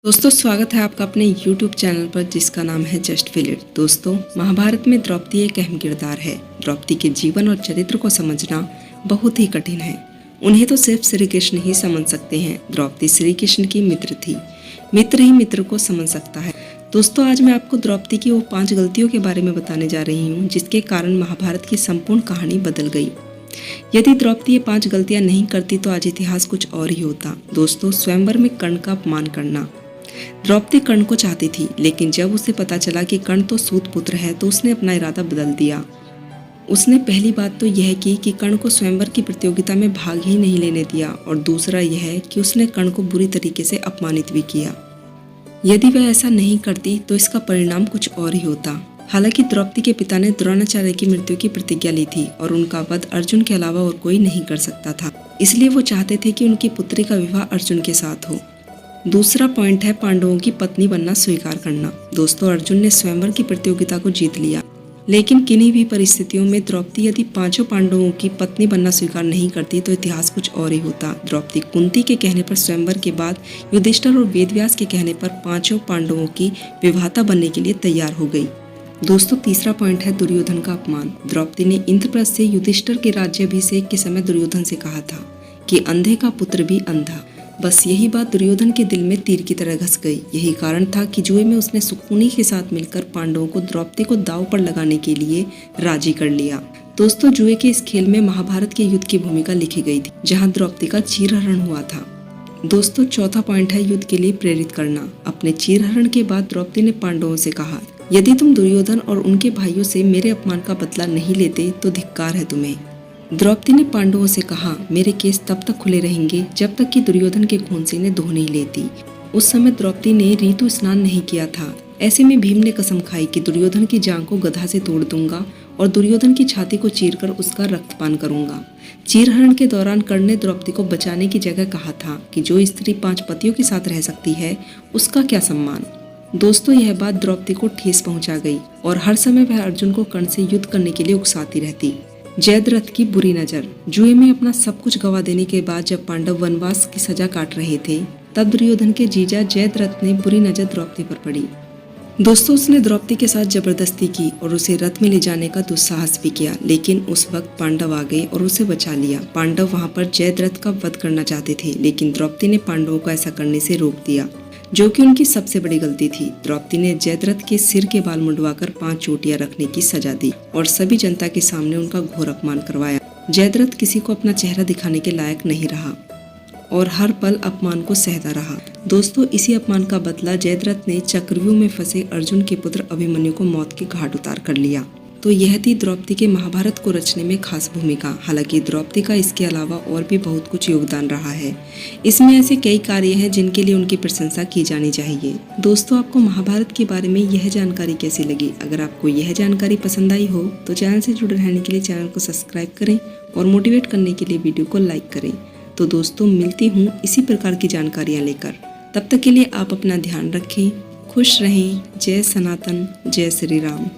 दोस्तों स्वागत है आपका अपने YouTube चैनल पर जिसका नाम है जस्ट फील इट। दोस्तों महाभारत में द्रौपदी एक अहम किरदार है। द्रौपदी के जीवन और चरित्र को समझना बहुत ही कठिन है। उन्हें तो सिर्फ श्री कृष्ण ही समझ सकते हैं। द्रौपदी श्री कृष्ण की मित्र थी। मित्र ही मित्र को समझ सकता है। दोस्तों आज मैं आपको द्रौपदी की वो 5 गलतियों के बारे में बताने जा रही हूँ जिसके कारण महाभारत की संपूर्ण कहानी बदल गई। यदि द्रौपदी ये 5 गलतियां नहीं करती तो आज इतिहास कुछ और ही होता। दोस्तों स्वयंवर में कर्ण का अपमान करना। द्रौपदी कर्ण को चाहती थी, लेकिन जब उसे पता चला कि कर्ण तो सूत पुत्र है तो उसने अपना इरादा बदल दिया। उसने पहली बात तो यह की कि कर्ण को स्वयंवर की प्रतियोगिता में भाग ही नहीं लेने दिया, और दूसरा यह कि उसने कर्ण को बुरी तरीके से अपमानित भी किया। यदि वह ऐसा नहीं करती तो इसका परिणाम कुछ और ही होता। हालांकि द्रौपदी के पिता ने द्रोणाचार्य की मृत्यु की प्रतिज्ञा ली थी और उनका वध अर्जुन के अलावा और कोई नहीं कर सकता था। इसलिए वो चाहते थे कि उनकी पुत्री का विवाह अर्जुन के साथ हो। दूसरा पॉइंट है पांडवों की पत्नी बनना स्वीकार करना। दोस्तों अर्जुन ने स्वयंवर की प्रतियोगिता को जीत लिया, लेकिन किन्हीं भी परिस्थितियों में द्रौपदी यदि 5 पांडवों की पत्नी बनना स्वीकार नहीं करती तो इतिहास कुछ और ही होता। द्रौपदी कुंती के कहने पर स्वयंवर के बाद युधिष्ठिर और वेदव्यास के कहने पर 5 पांडवों की विवाहता बनने के लिए तैयार हो गई। दोस्तों तीसरा पॉइंट है दुर्योधन का अपमान। द्रौपदी ने इंद्रप्रस्थ से युधिष्ठिर के राज्याभिषेक के समय दुर्योधन से कहा था कि अंधे का पुत्र भी अंधा। बस यही बात दुर्योधन के दिल में तीर की तरह घस गई। यही कारण था कि जुए में उसने सुकुनी के साथ मिलकर पांडवों को द्रौपदी को दांव पर लगाने के लिए राजी कर लिया। दोस्तों जुए के इस खेल में महाभारत के युद्ध की भूमिका लिखी गई थी, जहां द्रौपदी का चीरहरण हुआ था। दोस्तों चौथा पॉइंट है युद्ध के लिए प्रेरित करना। अपने चीरहरण के बाद द्रौपदी ने पांडवों से कहा, यदि तुम दुर्योधन और उनके भाइयों से मेरे अपमान का बदला नहीं लेते तो धिक्कार है तुम्हें। द्रौपदी ने पांडवों से कहा, मेरे केस तब तक खुले रहेंगे जब तक कि दुर्योधन के खून से इन्हें धो नहीं लेती। उस समय द्रौपदी ने ऋतु स्नान नहीं किया था। ऐसे में भीम ने कसम खाई कि दुर्योधन की जांघ को गधा से तोड़ दूंगा और दुर्योधन की छाती को चीरकर उसका रक्तपान करूंगा। चीरहरण के दौरान कर्ण ने द्रौपदी को बचाने की जगह कहा था कि जो स्त्री 5 पतियों के साथ रह सकती है उसका क्या सम्मान। दोस्तों यह बात द्रौपदी को ठेस पहुंचा गई और हर समय वह अर्जुन को कर्ण से युद्ध करने के लिए उकसाती रहती। जयद्रथ की बुरी नजर। जुए में अपना सब कुछ गवा देने के बाद जब पांडव वनवास की सजा काट रहे थे तब दुर्योधन के जीजा जयद्रथ ने बुरी नजर द्रौपदी पर पड़ी। दोस्तों उसने द्रौपदी के साथ जबरदस्ती की और उसे रथ में ले जाने का दुस्साहस भी किया, लेकिन उस वक्त पांडव आ गए और उसे बचा लिया। पांडव वहां पर जयद्रथ का वध करना चाहते थे, लेकिन द्रौपदी ने पांडवों को ऐसा करने से रोक दिया, जो कि उनकी सबसे बड़ी गलती थी। द्रौपदी ने जयद्रथ के सिर के बाल मुंडवाकर 5 चोटियां रखने की सजा दी और सभी जनता के सामने उनका घोर अपमान करवाया। जयद्रथ किसी को अपना चेहरा दिखाने के लायक नहीं रहा और हर पल अपमान को सहता रहा। दोस्तों इसी अपमान का बदला जयद्रथ ने चक्रव्यूह में फंसे अर्जुन के पुत्र अभिमन्यु को मौत के घाट उतार कर लिया। तो यह थी द्रौपदी के महाभारत को रचने में खास भूमिका। हालांकि द्रौपदी का इसके अलावा और भी बहुत कुछ योगदान रहा है। इसमें ऐसे कई कार्य हैं जिनके लिए उनकी प्रशंसा की जानी चाहिए। दोस्तों आपको महाभारत के बारे में यह जानकारी कैसी लगी? अगर आपको यह जानकारी पसंद आई हो तो चैनल से जुड़े रहने के लिए चैनल को सब्सक्राइब करें और मोटिवेट करने के लिए वीडियो को लाइक करें। तो दोस्तों मिलती हूँ इसी प्रकार की जानकारियाँ लेकर। तब तक के लिए आप अपना ध्यान रखें, खुश रहें। जय सनातन, जय श्री राम।